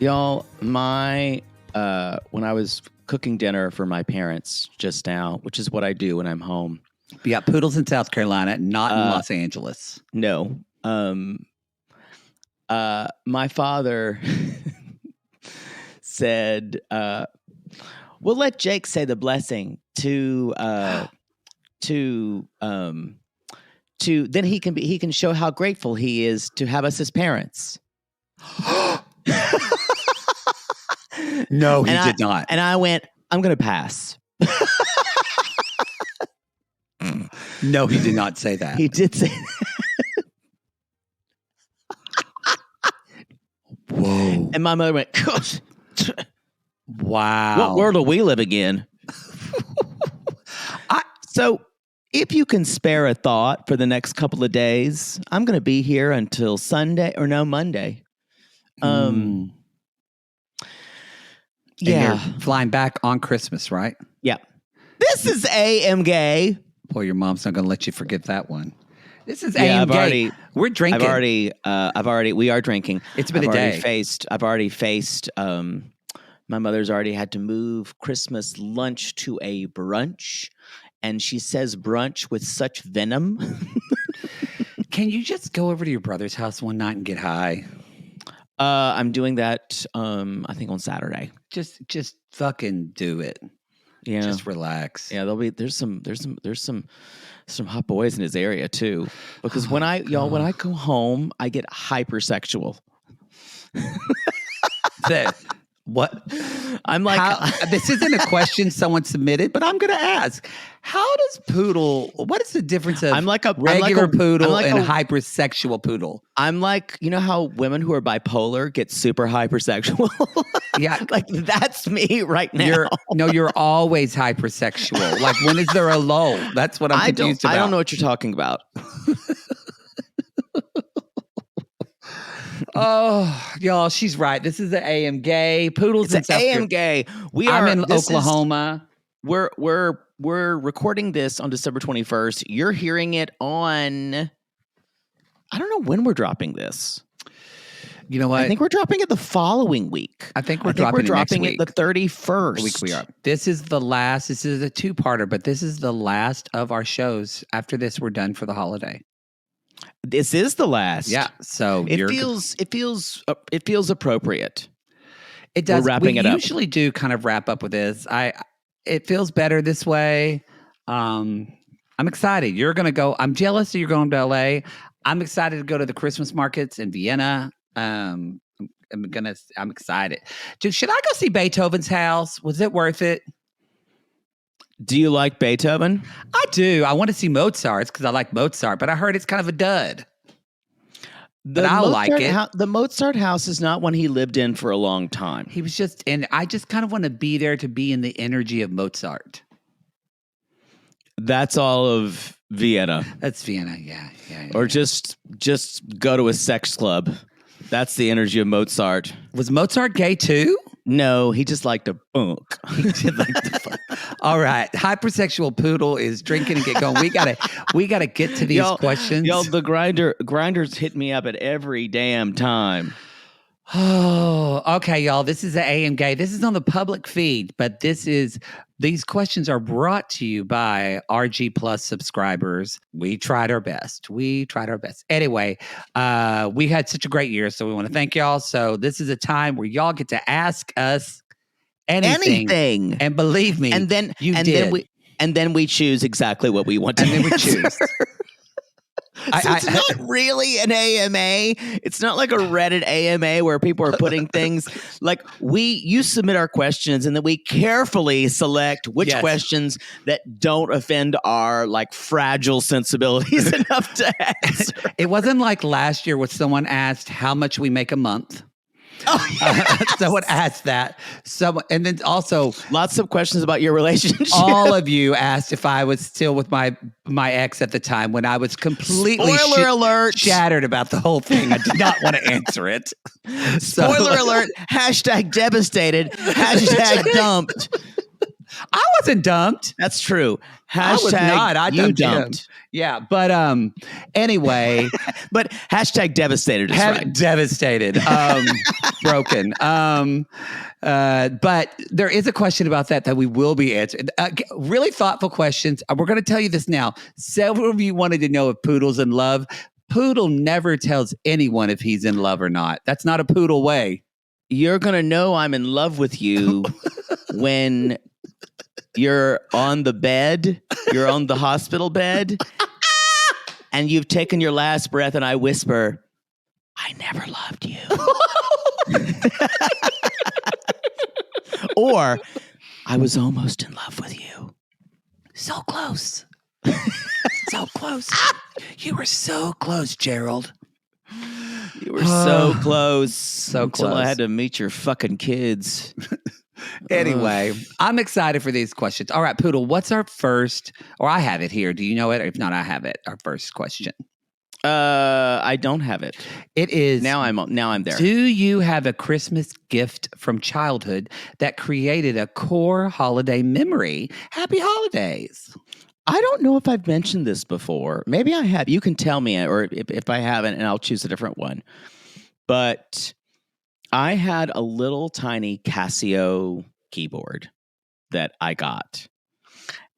Y'all, when I was cooking dinner for my parents just now, which is what I do when I'm home. We got poodles in South Carolina, not in Los Angeles. No. My father said, we'll let Jake say the blessing to then he can show how grateful he is to have us as parents. No, he did not. And I went, I'm going to pass. No, he did not say that. He did say that. Whoa. And my mother went, gosh. Wow. What world are we living in? So if you can spare a thought for the next couple of days, I'm going to be here until Monday. Yeah. You're flying back on Christmas, right? Yeah. This is AM Gay. Boy, your mom's not going to let you forget that one. This is AM Gay. We're drinking. We are drinking. It's been a day. I've already faced, my mother's already had to move Christmas lunch to a brunch. And she says brunch with such venom. Can you just go over to your brother's house one night and get high? I'm doing that, I think on Saturday. Just fucking do it. Yeah. Just relax. Yeah, there's some hot boys in his area too. Because when I go home, I get hypersexual. What? I'm like, this isn't a question someone submitted, but I'm going to ask. What is the difference of regular poodle and hypersexual poodle? I'm like, you know how women who are bipolar get super hypersexual? Yeah. Like that's me right now. You're always hypersexual. Like when is there a lull? That's what I'm confused about. I don't know what you're talking about. Oh, y'all, she's right. This is the AM Gay. Poodles in South Carolina. AM Gay. I'm in Oklahoma. We're recording this on December 21st. You're hearing it on, I don't know when we're dropping this. You know what? I think we're dropping it the following week. I think we're dropping it the 31st. The week we are. This is a two-parter, but this is the last of our shows. After this, we're done for the holiday. This is the last. Yeah. So it feels appropriate. It does. We're wrapping it up. We usually do kind of wrap up with this. It feels better this way. I'm excited. You're going to go. I'm jealous that you're going to LA. I'm excited to go to the Christmas markets in Vienna. I'm excited. Dude, should I go see Beethoven's house? Was it worth it? Do you like Beethoven? I do. I want to see Mozart's because I like Mozart, but I heard it's kind of a dud. But I like it. The Mozart house is not one he lived in for a long time. He was and I just kind of want to be there to be in the energy of Mozart. That's all of Vienna. That's Vienna, yeah. Or just go to a sex club. That's the energy of Mozart. Was Mozart gay too? No, he just liked to funk. All right, hypersexual poodle is drinking and get going. We gotta get to these questions. Y'all, the grinders hit me up at every damn time. Oh, okay, y'all. This is the AM Gay. This is on the public feed, but these questions are brought to you by RG Plus subscribers. We tried our best. Anyway, we had such a great year, so we want to thank y'all. So this is a time where y'all get to ask us anything. And believe me, then we choose exactly what we want to answer. And then we choose. It's not really an AMA. It's not like a Reddit AMA where people are putting things like you submit our questions and then we carefully select which questions that don't offend our like fragile sensibilities enough to answer. It wasn't like last year when someone asked how much we make a month. Oh, yes. Someone asked that. And then also lots of questions about your relationship. All of you asked if I was still with my ex at the time when I was completely shattered about the whole thing. I did not want to answer it. Spoiler alert, #devastated, #dumped. I wasn't dumped. That's true. I was not. I you dumped him. dumped. Yeah, but anyway, But hashtag devastated is right. devastated, broken. But there is a question about that we will be answering. Really thoughtful questions. We're going to tell you this now. Several of you wanted to know if Poodle's in love. Poodle never tells anyone if he's in love or not. That's not a Poodle way. You're going to know I'm in love with you when you're on the bed, you're on the hospital bed, and you've taken your last breath, and I whisper, I never loved you. Or, I was almost in love with you. So close. So close. You were so close, Gerald. You were so close. So until close. I had to meet your fucking kids. Anyway, I'm excited for these questions. All right, Poodle, what's our first, or I have it here. Do you know it? If not, I have it. Our first question. I don't have it. It is. Now I'm there. Do you have a Christmas gift from childhood that created a core holiday memory? Happy holidays. I don't know if I've mentioned this before. Maybe I have. You can tell me, or if I haven't, and I'll choose a different one. But I had a little tiny Casio keyboard that I got.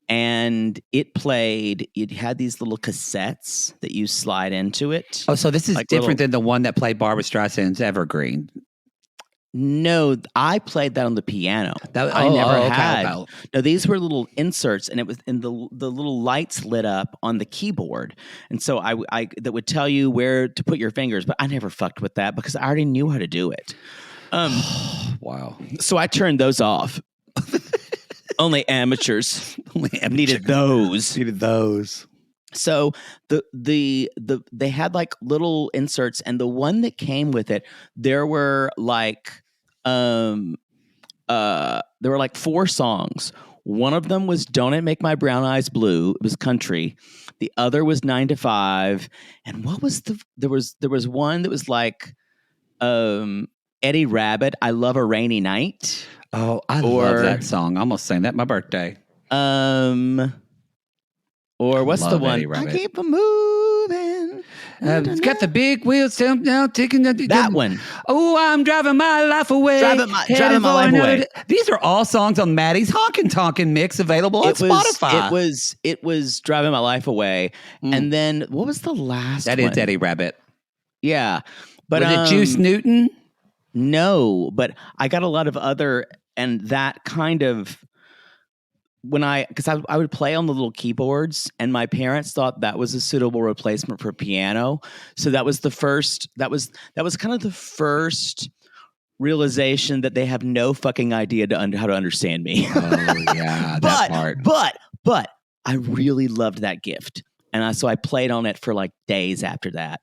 And it had these little cassettes that you slide into it. Oh, so this is Like different than the one that played Barbra Streisand's Evergreen. No, I played that on the piano. I never had. Okay. No, these were little inserts, and it was in the little lights lit up on the keyboard, and so I that would tell you where to put your fingers. But I never fucked with that because I already knew how to do it. Wow. So I turned those off. Only amateurs needed those. So they had like little inserts, and the one that came with it, there were like 4 songs. One of them was "Don't It Make My Brown Eyes Blue." It was country. The other was 9 to 5. And what was there was one that was like Eddie Rabbit, "I Love a Rainy Night." Oh, I love that song. I almost sang that at my birthday. Or what's the one? Eddie Rabbit. I keep a moving. It's got the big wheels now taking that one. Oh, I'm driving my life away. Driving my life away. These are all songs on Maddie's Honkin' Tonkin' Mix available on Spotify. It was Driving My Life Away. And then what was the last one? That is Eddie Rabbit. Yeah. But was it Juice Newton? No, but I got a lot of other, and that kind of, because I would play on the little keyboards, and my parents thought that was a suitable replacement for piano. So that was that was kind of the first realization that they have no fucking idea how to understand me. Oh yeah, that part. But I really loved that gift. And so I played on it for like days after that.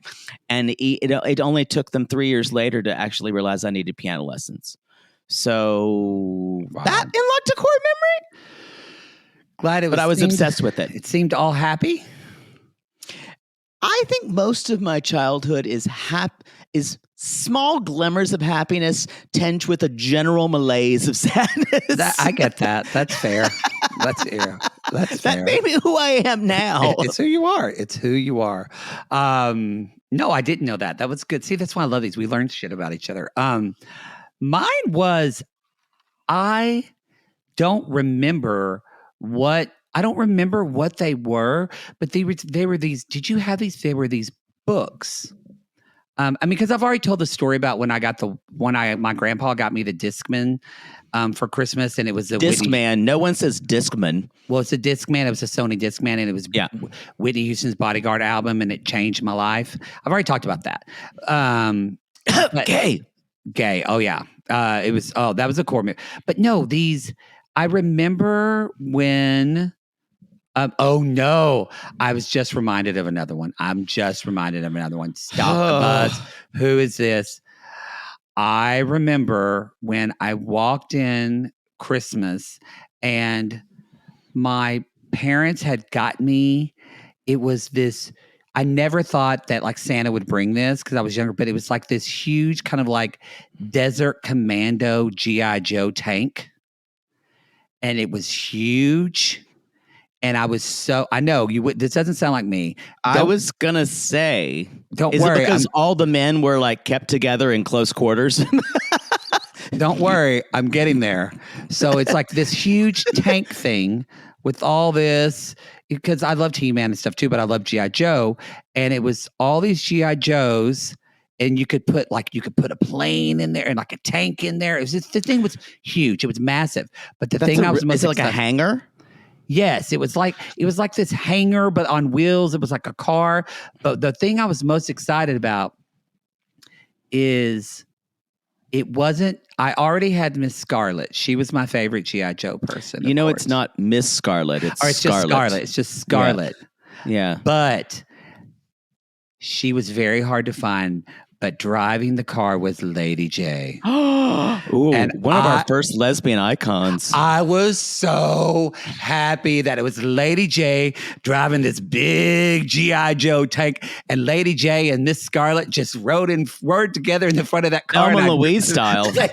And it only took them 3 years later to actually realize I needed piano lessons. So that unlocked a core memory. Glad it was. But I was obsessed with it. It seemed all happy. I think most of my childhood is small glimmers of happiness tinged with a general malaise of sadness. I get that. That's fair. That's fair. That made me who I am now. It's who you are. It's who you are. No, I didn't know that. That was good. See, that's why I love these. We learned shit about each other. Mine was, I don't remember what they were, but they were these. Did you have these? They were these books. Because I've already told the story about when I got my grandpa got me the Discman for Christmas, and it was a Discman. No one says Discman. Well, it's a Discman. It was a Sony Discman, and it was Whitney Houston's Bodyguard album, and it changed my life. I've already talked about that. Gay. Oh yeah. It was. Oh, that was a core. But no, these. I remember when. Oh no! I was just reminded of another one. Stop the bus. Who is this? I remember when I walked in Christmas and my parents had got me. It was this. I never thought that like Santa would bring this because I was younger, but it was like this huge kind of like Desert Commando G.I. Joe tank. and it was huge. And I was I know you would, this doesn't sound like me. I was gonna say, Don't is worry. it because all the men were like kept together in close quarters? Don't worry, I'm getting there. So it's like this huge tank thing with all this, because I love He-Man and stuff too, but I love G.I. Joe. And it was all these G.I. Joes, and you could put a plane in there and like a tank in there. It was just, the thing was huge. It was massive. But the thing I was most is it like a hangar? Yes, it was like this hangar, but on wheels. It was like a car. But the thing I was most excited about is it wasn't. I already had Miss Scarlet. She was my favorite GI Joe person. You know, it's not Miss Scarlet. It's just Scarlet. It's just Scarlet. Yeah. But she was very hard to find. But driving the car was Lady J. Ooh, and one of our first lesbian icons. I was so happy that it was Lady J driving this big G.I. Joe tank, and Lady J and Miss Scarlet just rode together in the front of that car. Thelma Louise style. They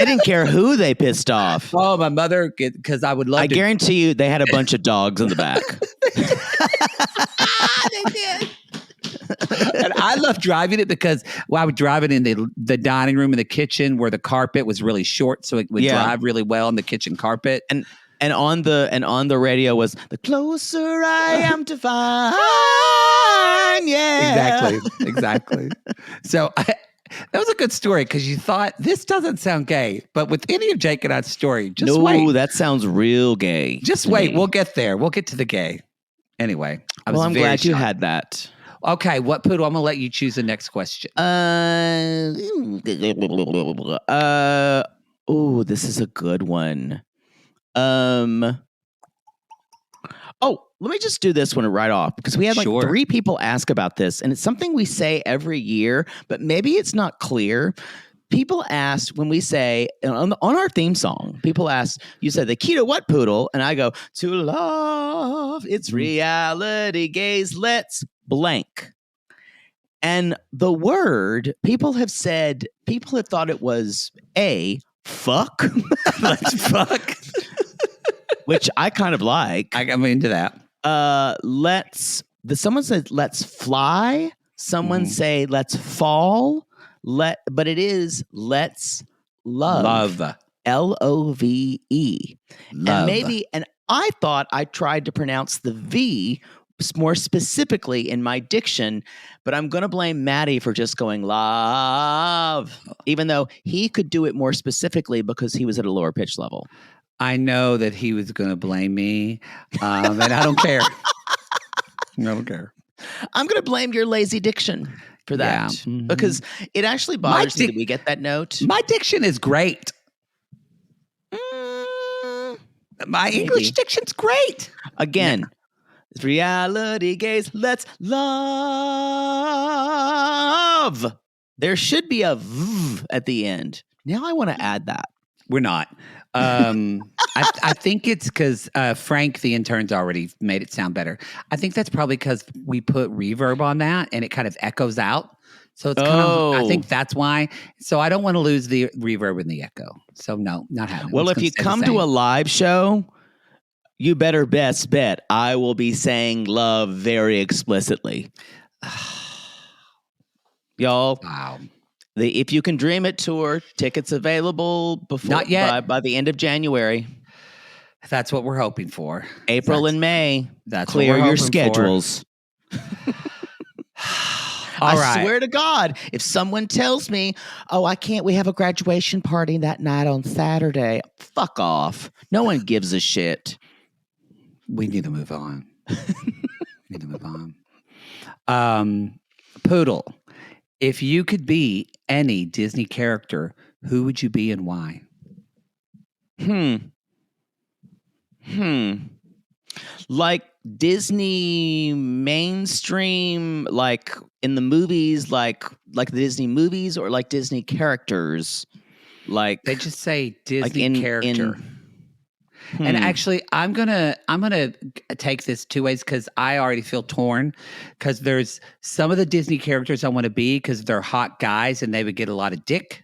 didn't care who they pissed off. Oh, my mother, because I would love I guarantee you they had a bunch of dogs in the back. They did. And I loved driving it because I would drive it in the dining room and the kitchen where the carpet was really short, so it would drive really well in the kitchen carpet. And on the radio was the closer I am to find. Yeah, Exactly. So that was a good story because you thought this doesn't sound gay, but with any of Jake and I's story, just wait. No, that sounds real gay. Just wait. We'll get there. We'll get to the gay. Anyway, I'm glad you had that. Okay, what Poodle? I'm gonna let you choose the next question. Oh, this is a good one. Let me just do this one right off because we had like 3 people ask about this, and it's something we say every year, but maybe it's not clear. People asked when we say on our theme song, people ask, you said the key to what, Poodle? And I go, to love, it's reality gaze, let's blank. And the word, people have thought it was fuck. Let's fuck. Which I kind of like. I'm into that. Someone said let's fly. Someone say let's fall. But it is let's love. Love. And I thought I tried to pronounce the V more specifically in my diction, but I'm going to blame Maddie for just going love, even though he could do it more specifically because he was at a lower pitch level. I know that he was going to blame me, and I don't care. I don't care. I'm going to blame your lazy diction for that because it actually bothers me that we get that note. My diction is great. My English diction's great. Again, reality gaze, let's love. There should be a V at the end. Now I want to add that. We're not. I think it's because Frank, the intern's already made it sound better. I think that's probably because we put reverb on that and it kind of echoes out. So it's kind of, I think that's why. So I don't want to lose the reverb and the echo. So no, not happening. Well, if you come to a live show, you better best bet I will be saying love very explicitly. Y'all. Wow. The If You Can Dream It tour, tickets available before not yet. By the end of January. That's what we're hoping for. April and May. That's clear your schedules. I swear to God, if someone tells me, oh, I can't, we have a graduation party that night on Saturday, fuck off. No one gives a shit. We need to move on. Poodle, if you could be any Disney character, who would you be and why? Like Disney mainstream, like in the movies, like the Disney movies, or like Disney characters? Like they just say Disney like character. And actually, I'm gonna take this 2 ways because I already feel torn. Because there's some of the Disney characters I want to be because they're hot guys and they would get a lot of dick.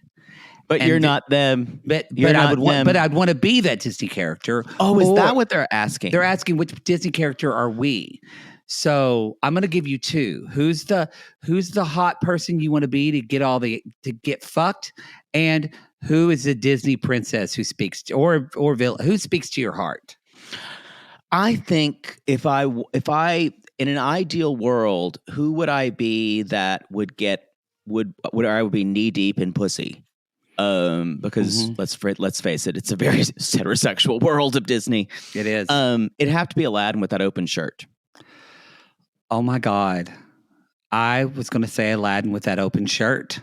But you're not them. You're not them. But I'd want to be that Disney character. Oh, is that what they're asking? They're asking which Disney character are we? So I'm going to give you two. Who's the hot person you want to be to get fucked, and who is the Disney princess who speaks to, or villain who speaks to your heart? I think if I in an ideal world, who would I be that would I would be knee deep in pussy? Because let's face it, it's a very heterosexual world of Disney. It is. It'd have to be Aladdin with that open shirt. Oh my God. I was going to say Aladdin with that open shirt.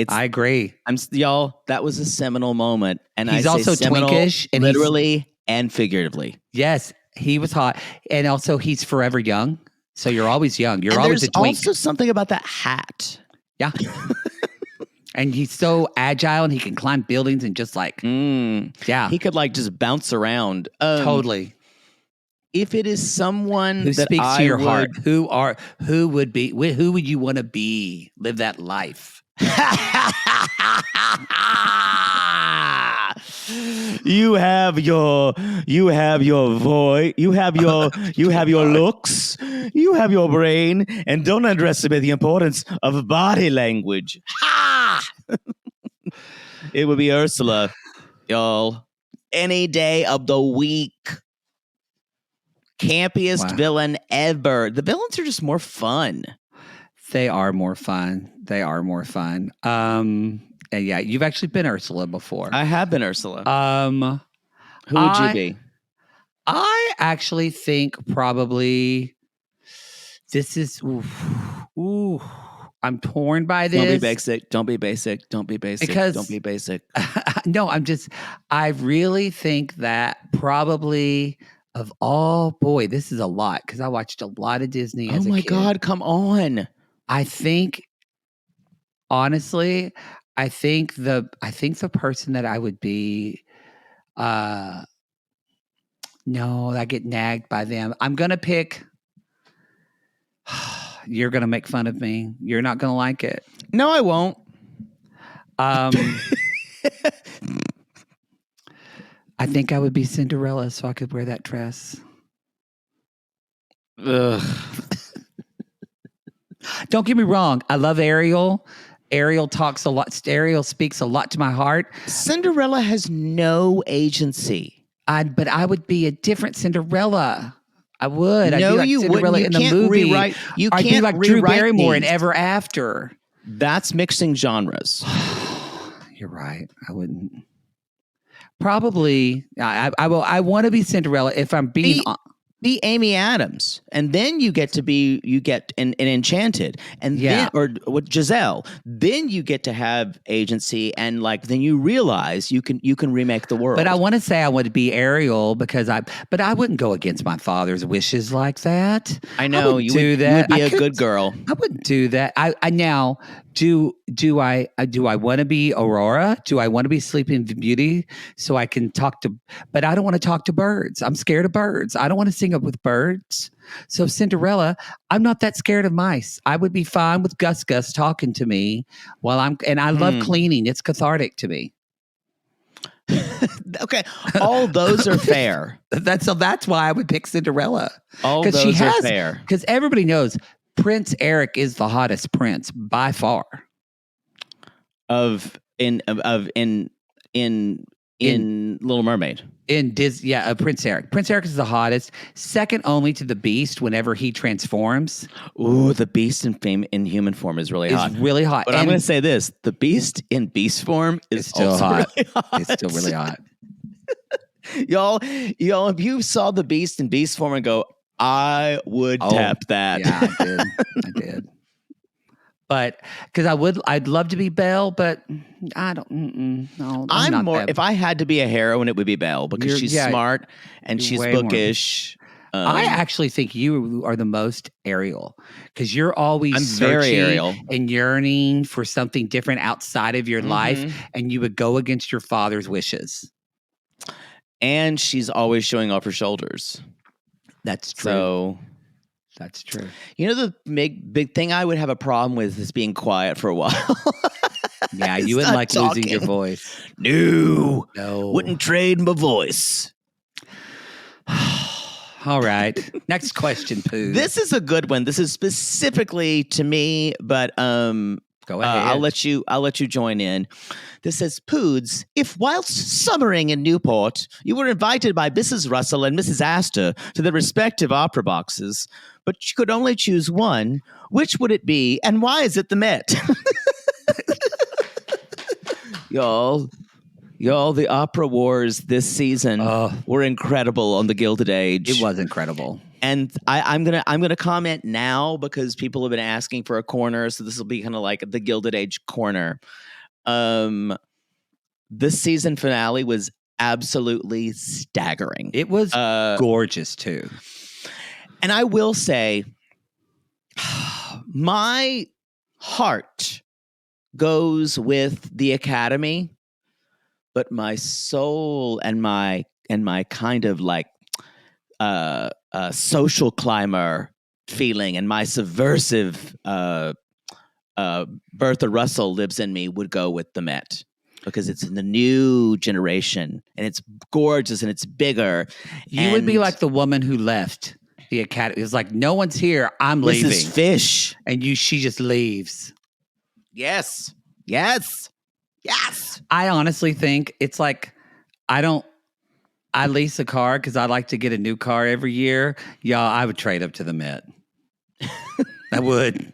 I agree. Y'all, that was a seminal moment. And he's also twinkish. And literally and figuratively. Yes, he was hot. And also he's forever young. So you're always young. You're always a twink. There's also something about that hat. Yeah. And he's so agile and he can climb buildings and just yeah. He could just bounce around. Totally. If it is someone who speaks to your heart, who would you want to be? Live that life. You have your voice, you have your looks, you have your brain, and don't underestimate the importance of body language. It would be Ursula, y'all. Any day of the week. Campiest villain ever. The villains are just more fun. They are more fun. And yeah, you've actually been Ursula before. I have been Ursula. Who would you be? I actually think probably this is I'm torn by this. Don't be basic. Because, don't be basic. No, I really think that probably of all, boy, this is a lot because I watched a lot of Disney as a kid. Oh my God, come on. I think, honestly, I think the person that I would be, no, I get nagged by them. I'm going to pick, you're going to make fun of me. You're not going to like it. No, I won't. I think I would be Cinderella so I could wear that dress. Ugh. Don't get me wrong. I love Ariel. Ariel talks a lot. Ariel speaks a lot to my heart. Cinderella has no agency. But I would be a different Cinderella. I would. No, I'd be like Cinderella in the movie. I'd be like Drew Barrymore in Ever After. That's mixing genres. You're right. I wouldn't. Probably. I want to be Cinderella if I'm being be Amy Adams, and then you get an Enchanted, and then or with Giselle, then you get to have agency, and then you realize you can remake the world. But I want to say I want to be Ariel because I wouldn't go against my father's wishes like that. I know you would that. You would be a good girl. I wouldn't do that. I now do I want to be Aurora? Do I want to be Sleeping Beauty so I can talk to? But I don't want to talk to birds. I'm scared of birds. I don't want to sing up with birds. So Cinderella, I'm not that scared of mice. I would be fine with Gus talking to me while I love cleaning. It's cathartic to me. Okay, all those are fair. That's why I would pick Cinderella. All those are fair because everybody knows Prince Eric is the hottest prince by far. In Little Mermaid. Prince Eric. Prince Eric is the hottest, second only to the Beast whenever he transforms. Ooh, the Beast in human form is really hot. Really hot. But I'm going to say this, the Beast in beast form is still hot. Really hot. It's still really hot. Y'all, if you saw the Beast in beast form and go, I would tap that. Yeah, I did. But because I'd love to be Belle, but I don't. No, I'm not more. Belle. If I had to be a heroine, it would be Belle because she's smart and she's bookish. I actually think you are the most Ariel because you're always very Ariel and yearning for something different outside of your life, and you would go against your father's wishes. And she's always showing off her shoulders. That's true. So. That's true. You know, the big thing I would have a problem with is being quiet for a while. Yeah, you wouldn't Start like losing your talking. voice. No, No. wouldn't trade my voice. All right. Next question, Pooh. This is a good one. This is specifically to me, but Go ahead. I'll let you join in. This says, Poods, if whilst summering in Newport, you were invited by Mrs. Russell and Mrs. Astor to the respective opera boxes, but you could only choose one, which would it be, and why is it the Met? Y'all, the opera wars this season were incredible on the Gilded Age. It was incredible. And I'm gonna comment now because people have been asking for a corner, so this will be kind of like the Gilded Age corner. This season finale was absolutely staggering. It was gorgeous too. And I will say, my heart goes with the Academy, but my soul and my kind of like social climber feeling and my subversive Bertha Russell lives in me would go with the Met because it's in the new generation and it's gorgeous and it's bigger. You would be like the woman who left the Academy. It was like, no one's here. I'm leaving. Mrs. Fish. And she just leaves. Yes. I honestly think it's like, I lease a car because I like to get a new car every year. Y'all, I would trade up to the Met. I would.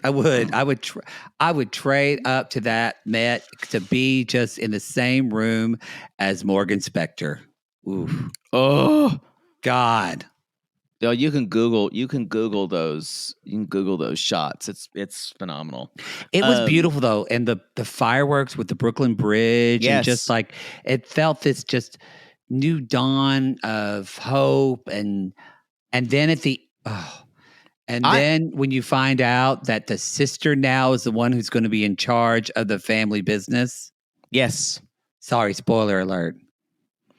I would trade up to that Met to be just in the same room as Morgan Spector. Ooh. Oh God. Yo, you can Google those. You can Google those shots. It's phenomenal. It was beautiful though, and the fireworks with the Brooklyn Bridge, and just like it felt this just new dawn of hope, and then then when you find out that the sister now is the one who's going to be in charge of the family business. Yes. Sorry, spoiler alert.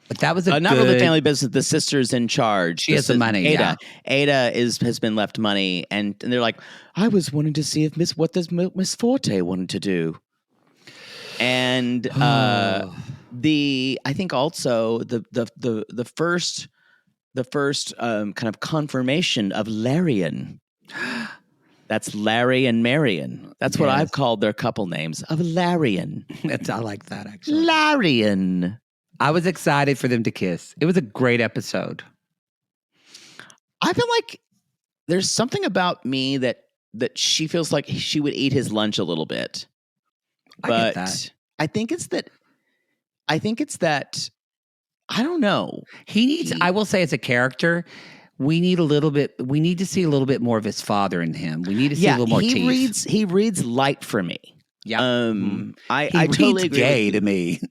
But that was not really family business. The sister's in charge. She has the money. Ada has been left money, and they're like, I was wanting to see if Miss Forte wanted to do, and I think also the first kind of confirmation of Larian. That's Larry and Marion. That's what I've called their couple names of Larian. I like that actually. Larian. I was excited for them to kiss. It was a great episode. I feel like there's something about me that she feels like she would eat his lunch a little bit. But I get that. I think it's that I don't know. I will say as a character, we need to see a little bit more of his father in him. We need to see a little more teeth. He reads light for me. Yeah. I reads totally agree gay to me.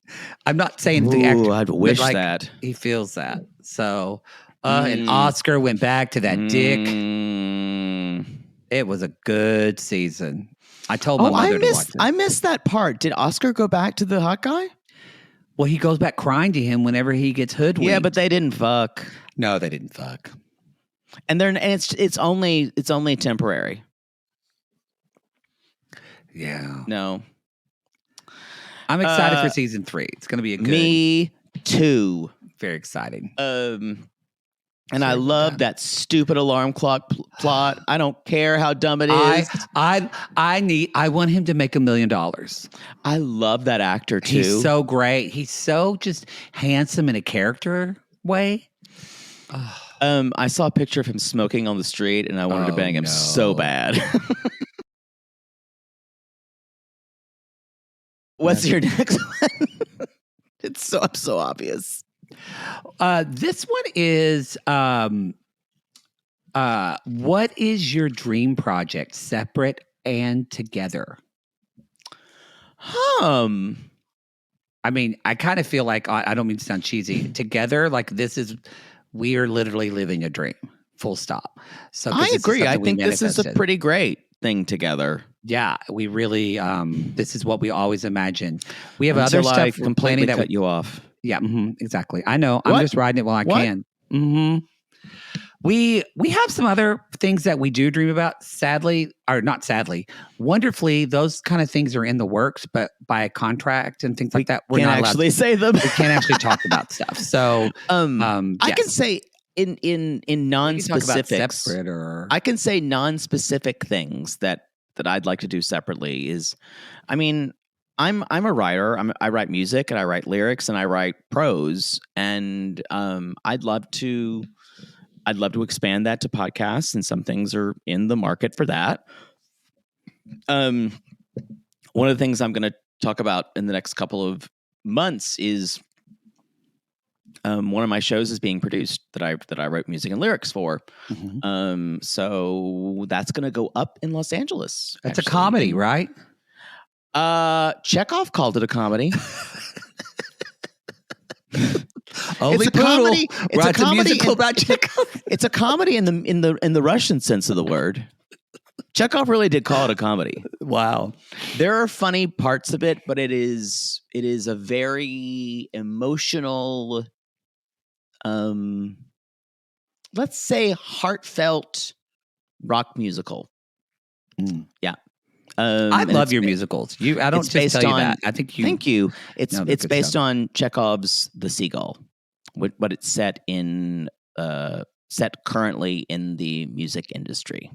I'm not saying the actor. I'd wish like, that. He feels that. So, and Oscar went back to that dick. It was a good season. I told my mother to watch it. I missed that part. Did Oscar go back to the hot guy? Well, he goes back crying to him whenever he gets hoodwinked. Yeah, but they didn't fuck. No, they didn't fuck. And it's only temporary. Yeah. No. I'm excited for season 3. It's going to be a good. Me too. Very exciting. And I love that stupid alarm clock plot. I don't care how dumb it is. I want him to make $1 million. I love that actor too. He's so great. He's so just handsome in a character way. I saw a picture of him smoking on the street, and I wanted to bang him so bad. What's your next one? I'm so obvious. This one is what is your dream project, separate and together? I mean, I kind of feel like I don't mean to sound cheesy. Together, like we are literally living a dream. Full stop. So I agree. I think this is a pretty great thing together. Yeah, we really. This is what we always imagine. We have Until other stuff. I completely cut you off. Yeah, exactly. I know. What? I'm just riding it while I can. We have some other things that we do dream about. Sadly, or not sadly, wonderfully, those kind of things are in the works, but by a contract and things like that, we're Can't not allowed actually to. say them. We can't actually talk about stuff. So, I yes. can say in We can talk about non-specifics. separate or I can say non-specific things that I'd like to do separately is, I mean, I'm a writer. I write music and I write lyrics and I write prose, and I'd love to expand that to podcasts, and some things are in the market for that. One of the things I'm going to talk about in the next couple of months is one of my shows is being produced that I wrote music and lyrics for. So that's going to go up in Los Angeles. That's a comedy, right? Chekhov called it a comedy. It's a comedy. It's a comedy musical about Chekhov. It's a comedy in the Russian sense of the word. Chekhov really did call it a comedy. Wow. There are funny parts of it, but it is a very emotional, let's say heartfelt rock musical. Yeah. I love your musicals. I don't just tell you that. I think you. Thank you. It's based on Chekhov's The Seagull, what it's set currently in the music industry.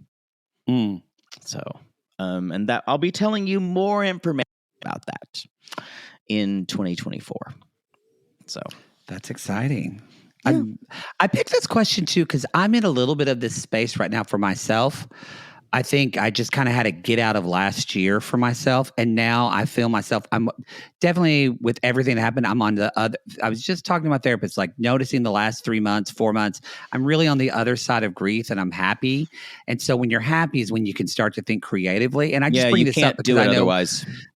So, and that I'll be telling you more information about that in 2024. So that's exciting. Yeah. I picked this question too because I'm in a little bit of this space right now for myself. I think I just kind of had to get out of last year for myself. And now I feel myself, I'm definitely with everything that happened, I'm on the other. I was just talking to my therapist, like noticing the last 3 months, 4 months, I'm really on the other side of grief and I'm happy. And so when you're happy is when you can start to think creatively. And I just bring this up because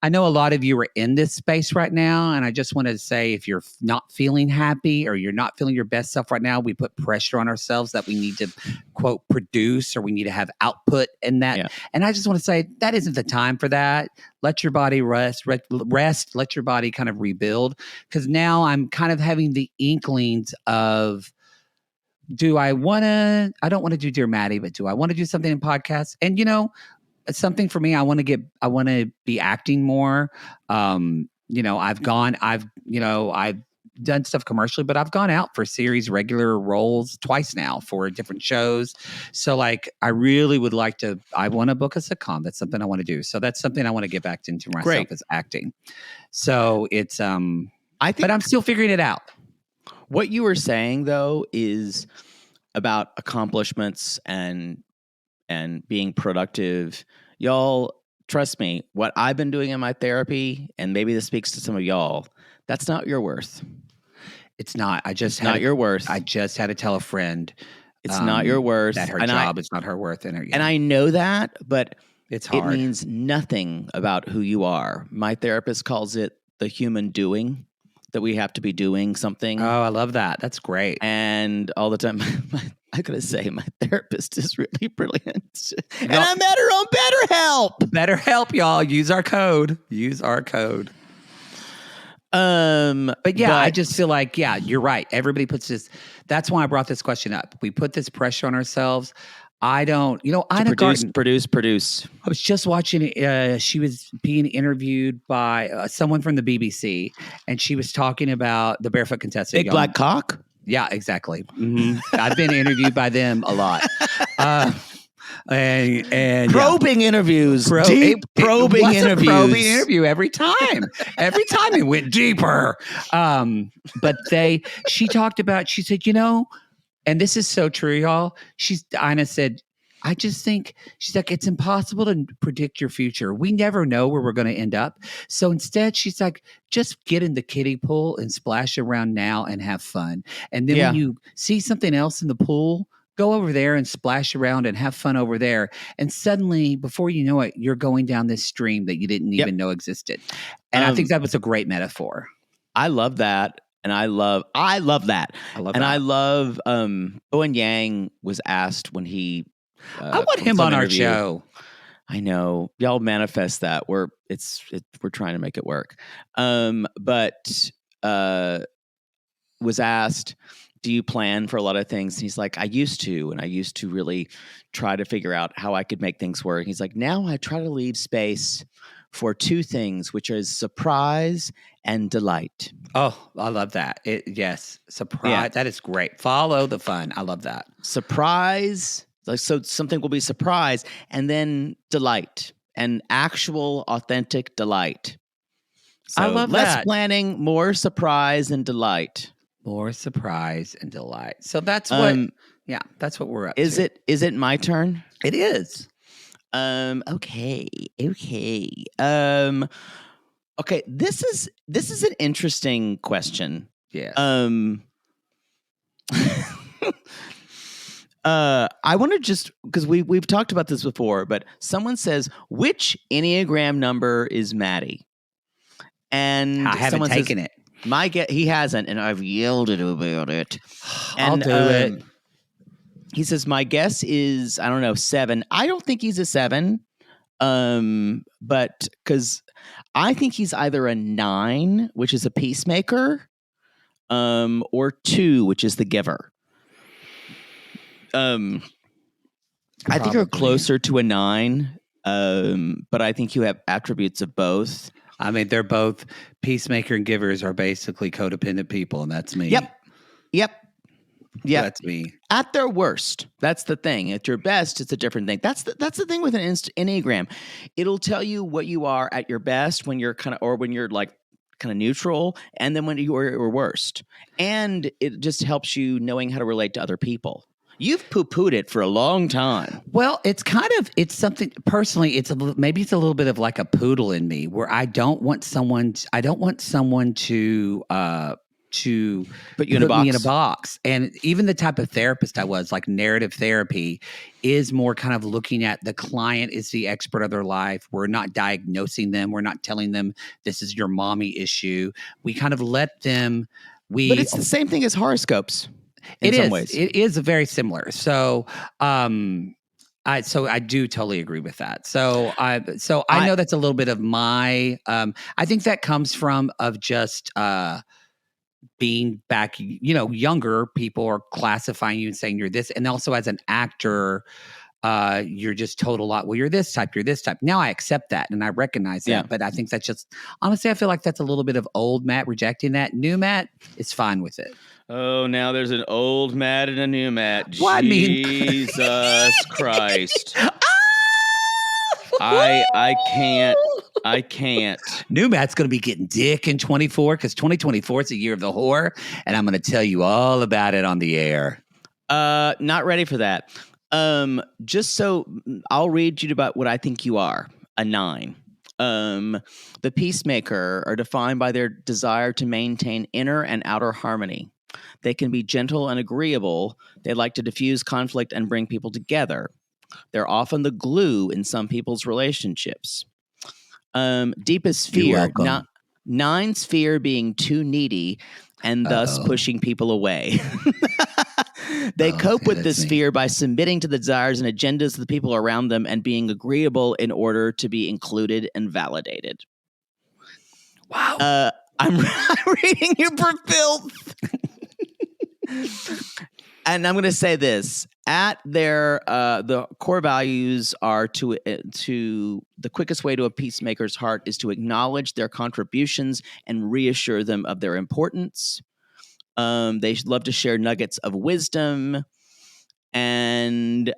I know a lot of you are in this space right now. And I just wanted to say, if you're not feeling happy or you're not feeling your best self right now, we put pressure on ourselves that we need to quote produce or we need to have output in that. Yeah. And I just want to say that isn't the time for that. Let your body rest, let your body kind of rebuild. Because now I'm kind of having the inklings of, I don't want to do Dear Maddie, but do I want to do something in podcasts? And, something for me, I want to be acting more. I've done stuff commercially, but I've gone out for series regular roles twice now for different shows. So like, I really would like to, I want to book a sitcom. That's something I want to do. So that's something I want to get back into myself as acting. So it's, but I'm still figuring it out. What you were saying though, is about accomplishments and being productive. Y'all, trust me, what I've been doing in my therapy, and maybe this speaks to some of y'all, that's not your worth. It's not. Not your worth. I just had to tell a friend. It's not your worth. That her job is not her worth. And I know that, but it's hard. It means nothing about who you are. My therapist calls it the human doing, that we have to be doing something. Oh, I love that. That's great. And all the time, I gotta say, my therapist is really brilliant. And I met her on BetterHelp. BetterHelp, y'all. Use our code. But I just feel like, you're right. Everybody puts this. That's why I brought this question up. We put this pressure on ourselves. I don't, Ina Garten. Produce. I was just watching, she was being interviewed by someone from the BBC, and she was talking about the barefoot contestant. Big Black Cock? Yeah, exactly. Mm-hmm. I've been interviewed by them a lot. And probing interviews, deep probing interviews. A probing interview every time. Every time it went deeper. But she talked about, she said, and this is so true, y'all. Ina said, I just think, she's like, it's impossible to predict your future. We never know where we're going to end up. So instead, she's like, just get in the kiddie pool and splash around now and have fun. And then when you see something else in the pool, go over there and splash around and have fun over there. And suddenly, before you know it, you're going down this stream that you didn't even know existed. And I think that was a great metaphor. I love that. And I love that. I love Owen Yang was asked when he I want him on our show. I know. Y'all manifest that. We're trying to make it work. But was asked, do you plan for a lot of things? And he's like, I used to, and I used to really try to figure out how I could make things work. He's like, now I try to leave space for two things, which is surprise and delight. Oh, I love that. Yes, surprise. Yeah. That is great. Follow the fun. I love that. Surprise, like, so something will be surprise, and then delight, and actual authentic delight. So I love less that. planning, more surprise and delight. More surprise and delight. So that's what. Yeah, that's what we're up to. Is it my turn? It is. Okay. Okay. This is an interesting question. Yes. I want to just, because we've talked about this before, but someone says, which Enneagram number is Maddie? And I haven't taken it. He hasn't, and I've yelled at him about it. I'll do it. He says, my guess is, I don't know, 7. I don't think he's a 7. But because I think he's either a 9, which is a peacemaker, or 2, which is the giver. I think you're closer to a 9, but I think you have attributes of both. I mean, they're both peacemaker and givers are basically codependent people, and that's me. Yep. That's me. At their worst, that's the thing. At your best, it's a different thing. That's the thing with an Enneagram. It'll tell you what you are at your best when you're when you're like kind of neutral, and then when you are your worst. And it just helps you knowing how to relate to other people. You've poo-pooed it for a long time. Well, it's something personally. Maybe it's a little bit of like a poodle in me, where I don't want someone to put me in a box. And even the type of therapist I was, like narrative therapy, is more kind of looking at the client is the expert of their life. We're not diagnosing them. We're not telling them this is your mommy issue. We kind of let them. But it's the same thing as horoscopes. In some ways. It is very similar. So, I do totally agree with that. So I know that's a little bit of my. I think that comes from just being back. Younger people are classifying you and saying you're this, and also as an actor, you're just told a lot. Well, you're this type. You're this type. Now I accept that and I recognize that. Yeah. But I think that's just honestly, I feel like that's a little bit of old Matt rejecting that. New Matt is fine with it. Oh, now there's an old Matt and a new Matt. Well, Jesus Christ. I can't. New Matt's going to be getting dick in 24 because 2024 is the year of the whore, and I'm going to tell you all about it on the air. Not ready for that. Just so I'll read you about what I think you are. A 9. The peacemaker are defined by their desire to maintain inner and outer harmony. They can be gentle and agreeable. They like to diffuse conflict and bring people together. They're often the glue in some people's relationships. Deepest fear, 9's fear being too needy and thus pushing people away. They cope with this fear by submitting to the desires and agendas of the people around them and being agreeable in order to be included and validated. Wow. I'm reading you for filth. And I'm going to say this: at their the core values are to the quickest way to a peacemaker's heart is to acknowledge their contributions and reassure them of their importance. They love to share nuggets of wisdom, and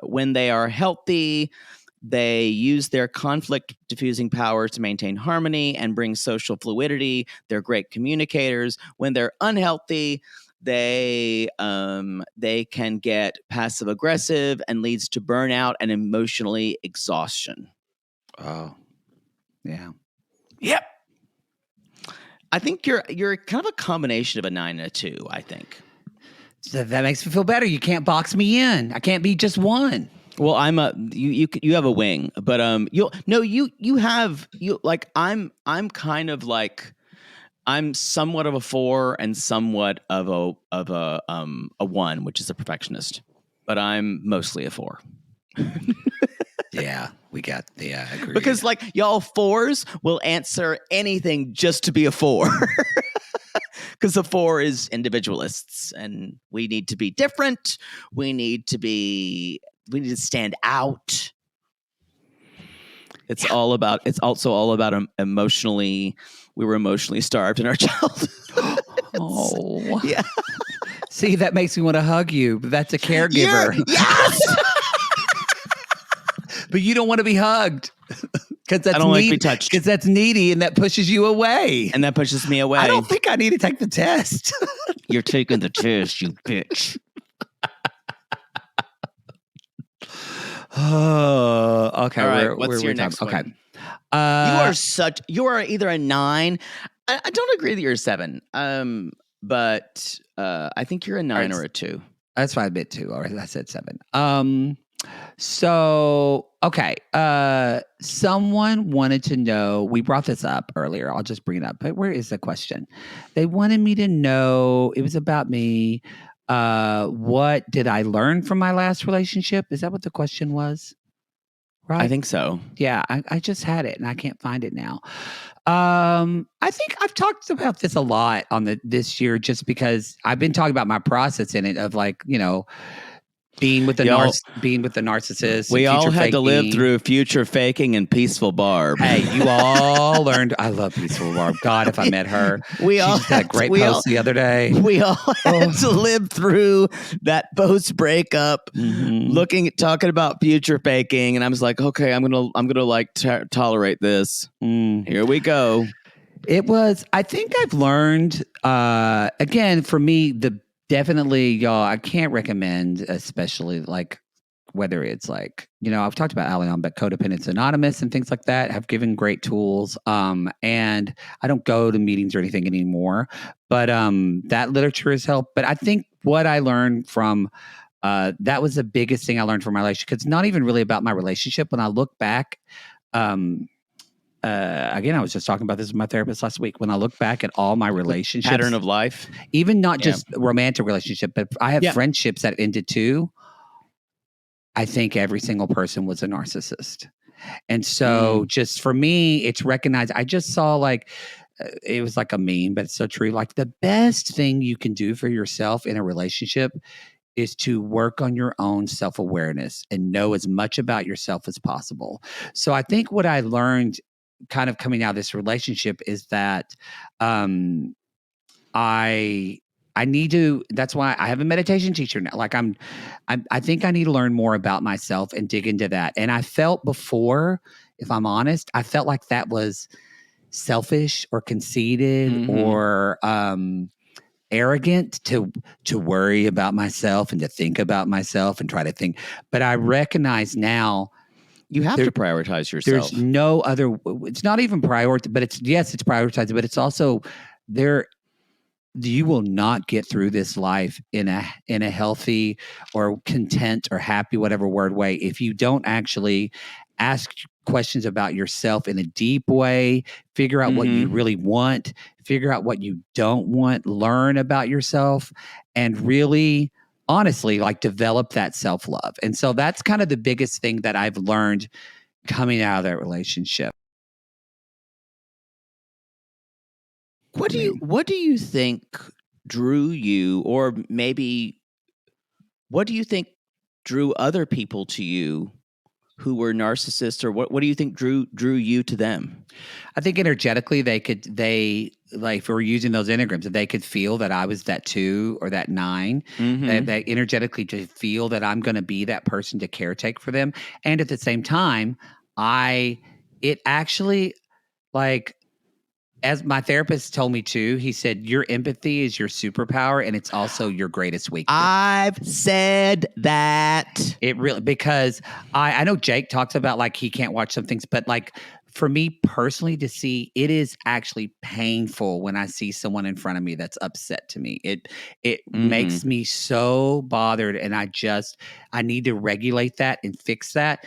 when they are healthy, they use their conflict diffusing powers to maintain harmony and bring social fluidity. They're great communicators. When they're unhealthy, they can get passive aggressive and leads to burnout and emotionally exhaustion. Oh, yeah. Yep. I think you're kind of a combination of a 9 and a 2, I think. So that makes me feel better. You can't box me in. I can't be just one. Well, you have a wing, but I'm kind of like, I'm somewhat of a 4 and somewhat of a 1, which is a perfectionist, but I'm mostly a 4. Yeah, I agree. Because like y'all 4s will answer anything just to be a 4. Because the 4 is individualists, and we need to be different. We need to stand out. It's also all about emotionally. We were emotionally starved in our childhood. Oh, Yeah. See, that makes me want to hug you. But that's a caregiver. Yes. But you don't want to be hugged because that's I don't like to be touched. Because that's needy, and that pushes you away. And that pushes me away. I don't think I need to take the test. You're taking the test, you bitch. Oh, okay. All right. What's your next one? Okay. You are either a 9. I don't agree that you're a 7. But I think you're a 9 or a 2. That's fine. A bit 2. All right. I said 7. So, okay. Someone wanted to know, we brought this up earlier. I'll just bring it up. But where is the question? They wanted me to know, it was about me. What did I learn from my last relationship? Is that what the question was? Right? I think so. Yeah, I just had it and I can't find it now. I think I've talked about this a lot on this year just because I've been talking about my process in it of like, being with the narcissist. We all had to live through future faking and peaceful Barb. Hey, you all learned. I love peaceful Barb. God, if I met her, she just had a great post the other day. We all had to live through that post breakup, talking about future faking, and I was like, okay, I'm gonna like tolerate this. Here we go. It was. I think I've learned. Again, for me, definitely, y'all, I can't recommend, especially like whether it's like, I've talked about Al-Anon, but Codependence Anonymous and things like that have given great tools. And I don't go to meetings or anything anymore, but that literature has helped. But I think what I learned from that was the biggest thing I learned from my relationship. It's not even really about my relationship. When I look back, again, I was just talking about this with my therapist last week. When I look back at all my relationships, pattern of life, even not just romantic relationship, but I have friendships that ended too. I think every single person was a narcissist. And so just for me, it's recognized. I just saw like, it was like a meme, but it's so true. Like the best thing you can do for yourself in a relationship is to work on your own self-awareness and know as much about yourself as possible. So I think what I learned kind of coming out of this relationship is that I need to, that's why I have a meditation teacher now. Like I think I need to learn more about myself and dig into that. And I felt before, if I'm honest, I felt like that was selfish or conceited or arrogant to worry about myself and to think about myself and try to think. But I recognize now, you have to prioritize yourself. There's no other, it's not even priority, but it's prioritized, but it's also there. You will not get through this life in a healthy or content or happy, whatever word way, if you don't actually ask questions about yourself in a deep way, figure out what you really want, figure out what you don't want, learn about yourself, and really honestly, like develop that self-love. And so that's kind of the biggest thing that I've learned coming out of that relationship. What do you think drew you, or maybe what do you think drew other people to you who were narcissists, or what do you think drew you to them? I think energetically they like, if we're using those enneagrams, if they could feel that I was that 2 or that 9, they energetically to feel that I'm going to be that person to caretake for them. And at the same time, it actually, like, as my therapist told me too, he said, your empathy is your superpower and it's also your greatest weakness. I've said that. It really, because I know Jake talks about like he can't watch some things, but like for me personally to see, it is actually painful when I see someone in front of me that's upset to me. It makes me so bothered, and I need to regulate that and fix that.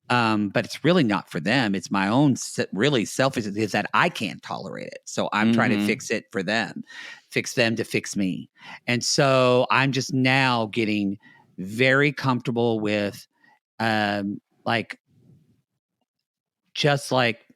But it's really not for them. It's my own really selfish, is that I can't tolerate it. So I'm trying to fix it for them, fix them to fix me. And so I'm just now getting very comfortable with, like, just like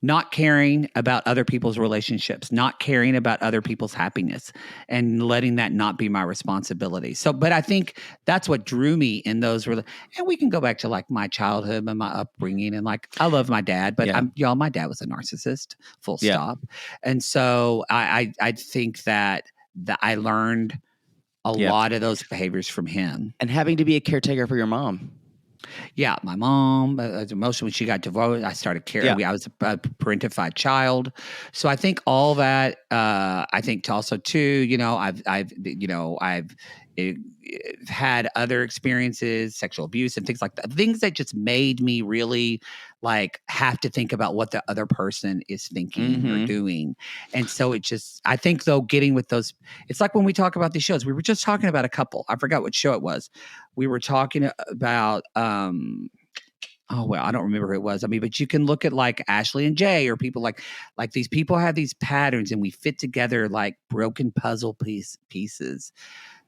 not caring about other people's relationships, not caring about other people's happiness, and letting that not be my responsibility. So, but I think that's what drew me in those. And we can go back to like my childhood and my upbringing, and like I love my dad, but my dad was a narcissist, full stop. And so I think that I learned a lot of those behaviors from him. And having to be a caretaker for your mom. Yeah, my mom, mostly when she got divorced, I started caring. I was a parentified child. So I think all that, I think also too, I've had other experiences, sexual abuse and things like that. Things that just made me really like have to think about what the other person is thinking or doing. And so I think though, getting with those, it's like when we talk about these shows, we were just talking about a couple. I forgot what show it was. We were talking about, I don't remember who it was. I mean, but you can look at like Ashley and Jay or people like these people have these patterns and we fit together like broken puzzle pieces.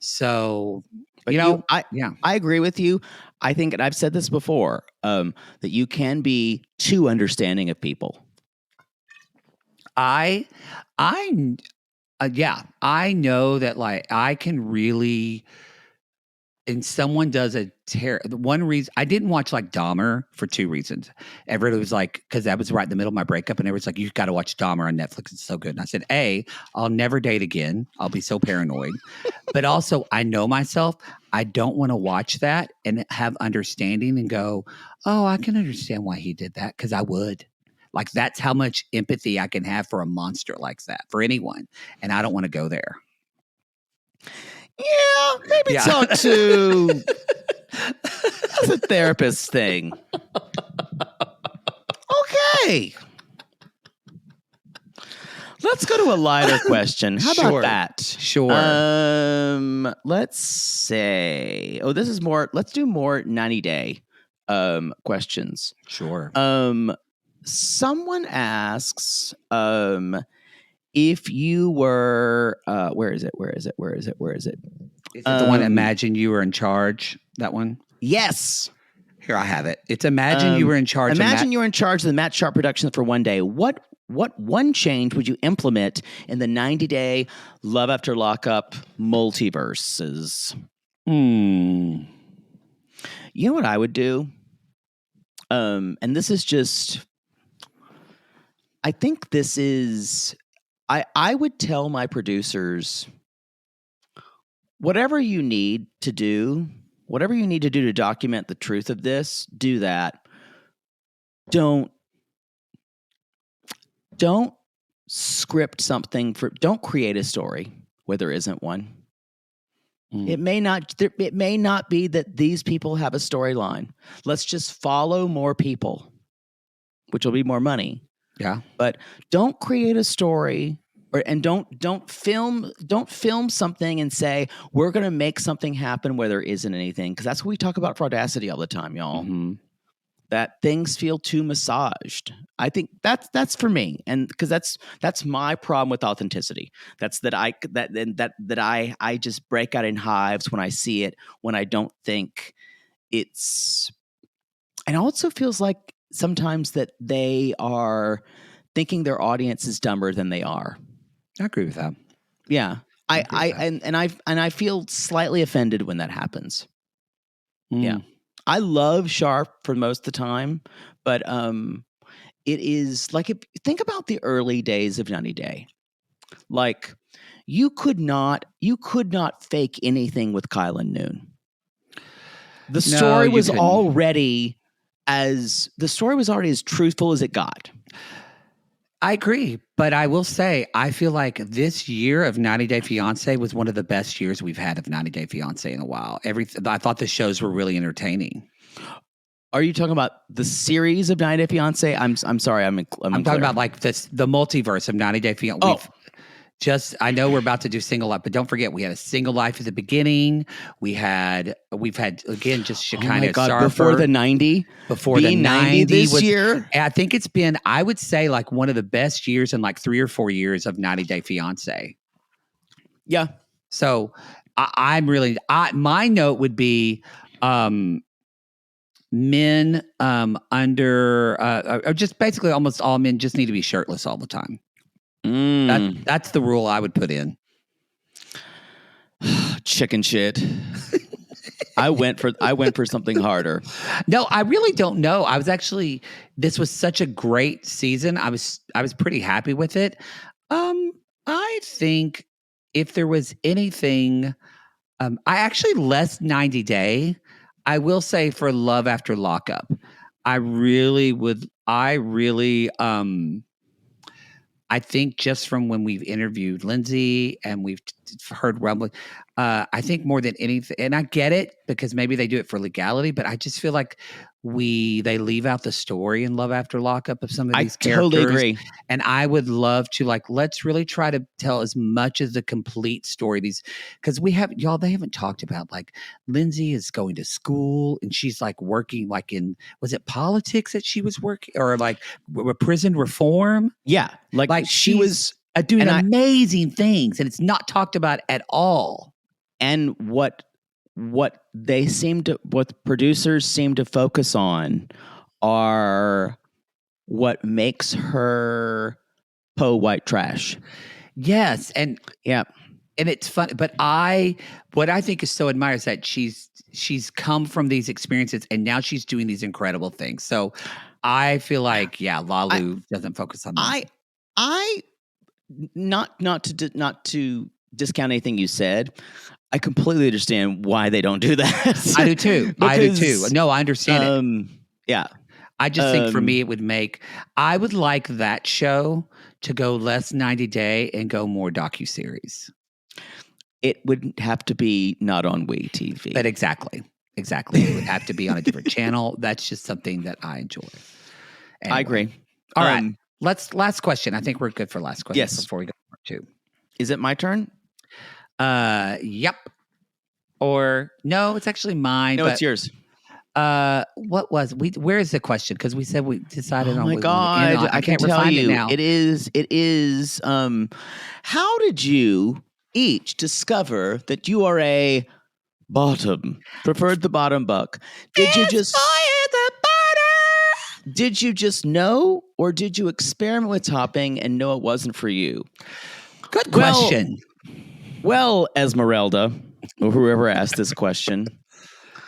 So, but I agree with you. I think, and I've said this before, that you can be too understanding of people. I know that like I can really, and someone does one reason I didn't watch like Dahmer for two reasons. Everybody was like, because that was right in the middle of my breakup, and everyone's like, "You've got to watch Dahmer on Netflix. It's so good." And I said, I'll never date again. I'll be so paranoid. But also, I know myself. I don't want to watch that and have understanding and go, "Oh, I can understand why he did that," because I would. Like that's how much empathy I can have for a monster like that, for anyone, and I don't want to go there. Yeah, maybe talk to that's a therapist thing. Okay. Let's go to a lighter question. How about that? Sure. Let's say, let's do more 90-day questions. Sure. Someone asks, if you were, where is it? Is it the one, Imagine You Were in Charge? That one? Yes. Here, I have it. It's Imagine You Were in Charge. Imagine you were in charge of the Matt Sharp production for one day. What one change would you implement in the 90-day Love After Lockup multiverses? You know what I would do? And this is just, I think this is, I would tell my producers, whatever you need to do to document the truth of this, do that. Don't script something don't create a story where there isn't one. It may not be that these people have a storyline. Let's just follow more people, which will be more money. Yeah. But don't create a story and don't film something and say we're going to make something happen where there isn't anything, because that's what we talk about for Audacity all the time, y'all. That things feel too massaged. I think that's for me, and because that's my problem with authenticity. That's that I just break out in hives when I see it, when I don't think it's, and it also feels like sometimes that they are thinking their audience is dumber than they are. I agree with that. Yeah. I feel slightly offended when that happens. Yeah. I love Sharp for most of the time, but it is like, if think about the early days of 90 Day. Like you could not fake anything with Kyle and Noon. The story was already as truthful as it got. I agree, but I will say, I feel like this year of 90 Day Fiancé was one of the best years we've had of 90 Day Fiancé in a while. I thought the shows were really entertaining. Are you talking about the series of 90 Day Fiancé? I'm sorry, I'm talking about like the multiverse of 90 Day Fiancé. Oh. I know we're about to do Single Life, but don't forget we had a Single Life at the beginning. We've had again just Shekinah Sarper before the 90 this year. I think it's been, I would say, like one of the best years in like 3 or 4 years of 90 Day Fiancé. Yeah. So my note would be, men under or just basically almost all men just need to be shirtless all the time. That's the rule I would put in. Chicken shit. I went for something harder. No, I really don't know. This was such a great season. I was pretty happy with it. I think if there was anything, I actually less 90 Day. I will say for Love After Lockup, I think just from when we've interviewed Lindsay and we've heard rumbling, I think more than anything, and I get it because maybe they do it for legality, but I just feel like they leave out the story in Love After Lockup of some of these characters. I totally agree. And I would love to let's really try to tell as much as the complete story. Because they haven't talked about Lindsay is going to school and she's working was it politics that she was working or prison reform? Yeah. She was doing amazing things and it's not talked about at all. And what producers seem to focus on are what makes her white trash. Yes, and yeah, and it's fun. But what I think is so admirable is that she's come from these experiences and now she's doing these incredible things. So I feel like Lalu doesn't focus on that. I not to discount anything you said. I completely understand why they don't do that. I do too. No, I understand it. Yeah. I just think for me, I would like that show to go less 90 Day and go more docuseries. It would have to be not on WE TV. But exactly. It would have to be on a different channel. That's just something that I enjoy. Anyway. I agree. All right. Last question. I think we're good for last question before we go to part 2. Is it my turn? Yep. Or no, it's actually mine. No, it's yours. What was where is the question? Because we said we decided on. Oh my God, I can't tell you. It is. How did you each discover that you are a preferred the bottom buck? Did you just know, or did you experiment with topping and know it wasn't for you? Good question. Well, Esmeralda, or whoever asked this question,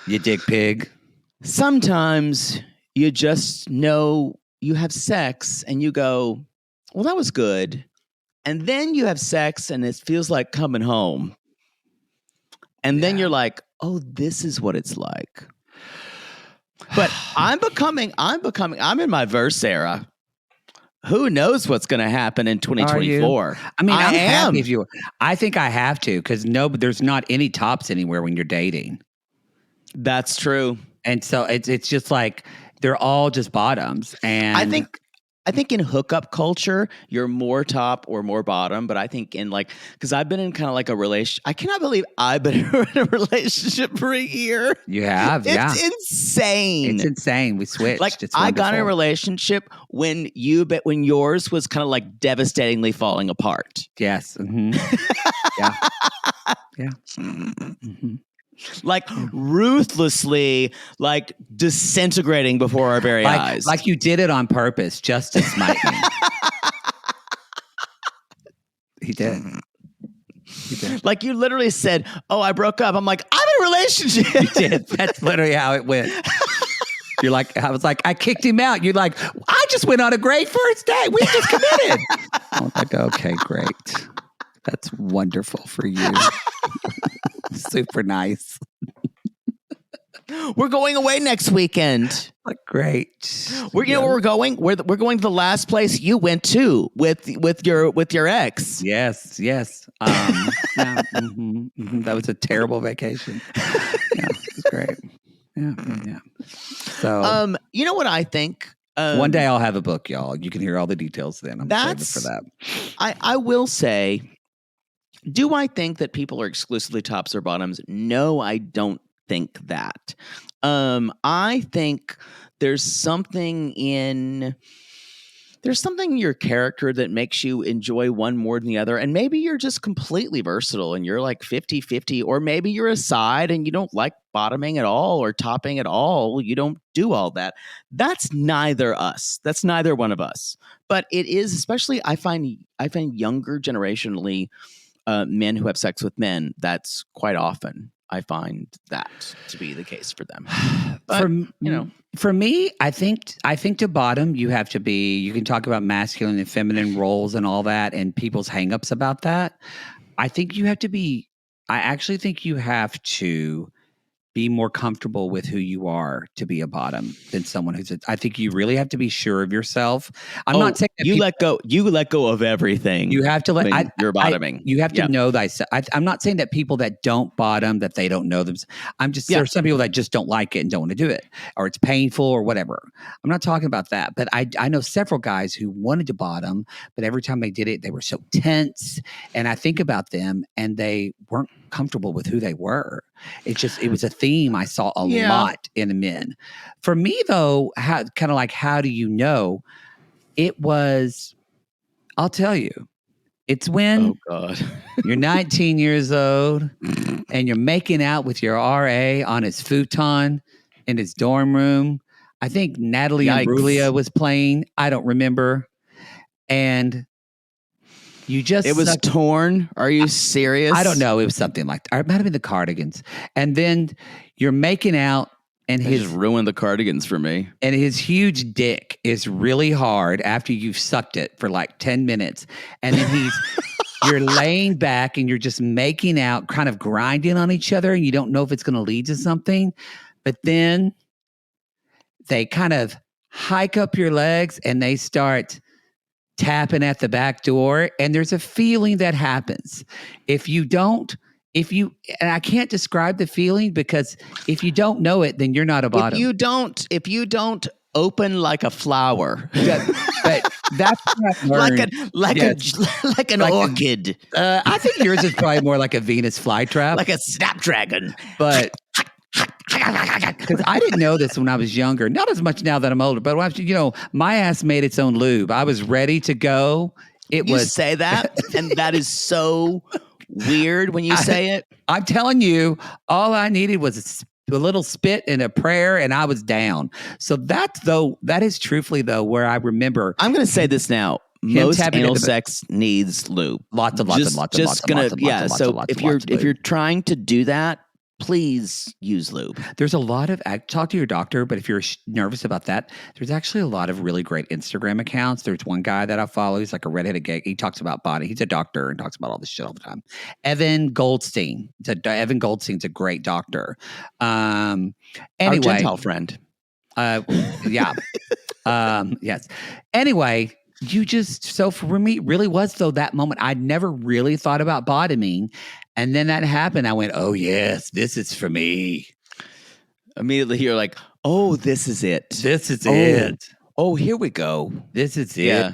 you dick pig. Sometimes you just know you have sex and you go, well, that was good. And then you have sex and it feels like coming home. And then you're like, oh, this is what it's like. But I'm in my verse era. Who knows what's going to happen in 2024? I mean, I am. I think I have to because there's not any tops anywhere when you're dating. That's true. And so it's just they're all just bottoms. And I think in hookup culture, you're more top or more bottom. But I think in because I've been in kind of a relationship. I cannot believe I've been in a relationship for a year. You have, It's insane. It's insane. We switched. I got in a relationship when yours was kind of devastatingly falling apart. Yes. Mm-hmm. Yeah. Yeah. Mm-hmm. Ruthlessly, disintegrating before our very eyes. Like you did it on purpose, just to smite me. He did. You literally said, oh, I broke up. I'm like, I'm in a relationship. You did. That's literally how it went. You're I was I kicked him out. You're I just went on a great first date. We just committed. I was okay, great. That's wonderful for you. Super nice. We're going away next weekend. Great. You know where we're going? We're going to the last place you went to with your ex. Yes. Yeah, that was a terrible vacation. Yeah, it was great. Yeah. So, you know what I think? One day I'll have a book, y'all. You can hear all the details then. I'm excited for that. I will say, do I think that people are exclusively tops or bottoms? No, I don't think that. I think there's something in there's something in your character that makes you enjoy one more than the other. And maybe you're just completely versatile and you're like 50-50, or maybe you're a side and you don't like bottoming at all or topping at all. You don't do all that. That's neither us. That's neither one of us. But it is, especially I find younger generationally men who have sex with men, that's quite often I find that to be the case for them. But, for me, I think to bottom, you have to be, you can talk about masculine and feminine roles and all that and people's hangups about that. I actually think you have to be more comfortable with who you are to be a bottom than someone I think you really have to be sure of yourself. I'm not saying that you let go of everything. You have to let you're bottoming. You have to know thyself. I'm not saying that people that don't bottom, that they don't know them. There are some people that just don't like it and don't want to do it, or it's painful or whatever. I'm not talking about that, but I know several guys who wanted to bottom, but every time they did it, they were so tense. And I think about them and they weren't comfortable with who they were. It was a theme I saw a lot in men. For me though, how do you know? It was, I'll tell you, it's when you're 19 years old and you're making out with your RA on his futon in his dorm room. I think Natalie Imbruglia was playing. I don't remember. And it was torn. Are you serious? I don't know. It was something like that. It might have been the Cardigans. And then you're making out and his just ruined the Cardigans for me. And his huge dick is really hard after you've sucked it for like 10 minutes. And then you're laying back and you're just making out, kind of grinding on each other, and you don't know if it's going to lead to something. But then they kind of hike up your legs and they start tapping at the back door, and there's a feeling that happens. And I can't describe the feeling, because if you don't know it, then you're not a bottom. If you don't open like a flower, but that's what like an orchid. I think yours is probably more like a Venus flytrap, like a snapdragon. But because I didn't know this when I was younger, not as much now that I'm older, but when my ass made its own lube. I was ready to go. You say that, and that is so weird when you say it. I'm telling you, all I needed was a little spit and a prayer, and I was down. So that is truthfully though where I remember. I'm going to say this now. Most anal sex needs lube. Lots. So if you're trying to do that, please use lube. There's a lot of, talk to your doctor, but if you're nervous about that, there's actually a lot of really great Instagram accounts. There's one guy that I follow. He's like a redheaded gay. He talks about body. He's a doctor and talks about all this shit all the time. Evan Goldstein. Evan Goldstein's a great doctor. Anyway. Our Gentile friend. Yes. Anyway, so for me, it really was though that moment. I'd never really thought about bottoming. And then that happened. I went, oh yes, this is for me. Immediately you're like, oh, this is it. This is it. Oh, here we go. This is it. Yeah.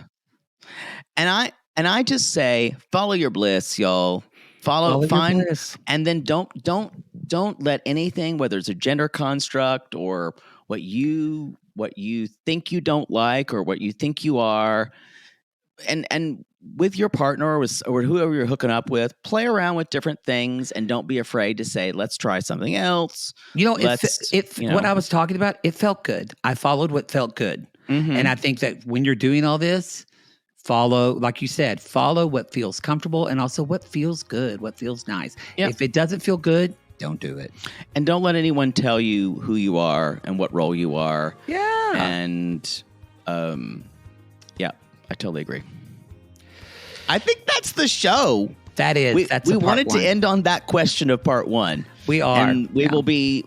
And I just say, follow your bliss, y'all. Find, and then don't let anything, whether it's a gender construct or what you think you don't like or what you think you are, and with your partner or whoever you're hooking up with, play around with different things and don't be afraid to say, let's try something else. What I was talking about, it felt good. I followed what felt good. Mm-hmm. And I think that when you're doing all this, like you said, follow what feels comfortable and also what feels good, what feels nice. Yep. If it doesn't feel good, don't do it. And don't let anyone tell you who you are and what role you are. Yeah. And I totally agree. I think that's the show. That is. We wanted to end on that question of part one. We are. And will be,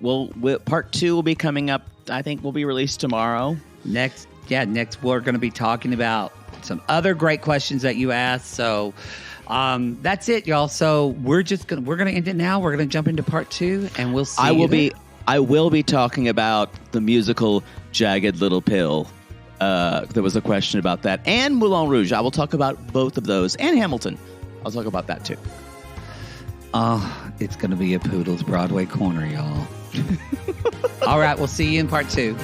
part two will be coming up. I think will be released tomorrow. Next we're going to be talking about some other great questions that you asked. So that's it, y'all. So we're going to end it now. We're going to jump into part two, and we'll see. I will be talking about the musical Jagged Little Pill. There was a question about that, and Moulin Rouge. I will talk about both of those, and Hamilton. I'll talk about that too. It's going to be a Poodle's Broadway corner, y'all. All right, we'll see you in part two.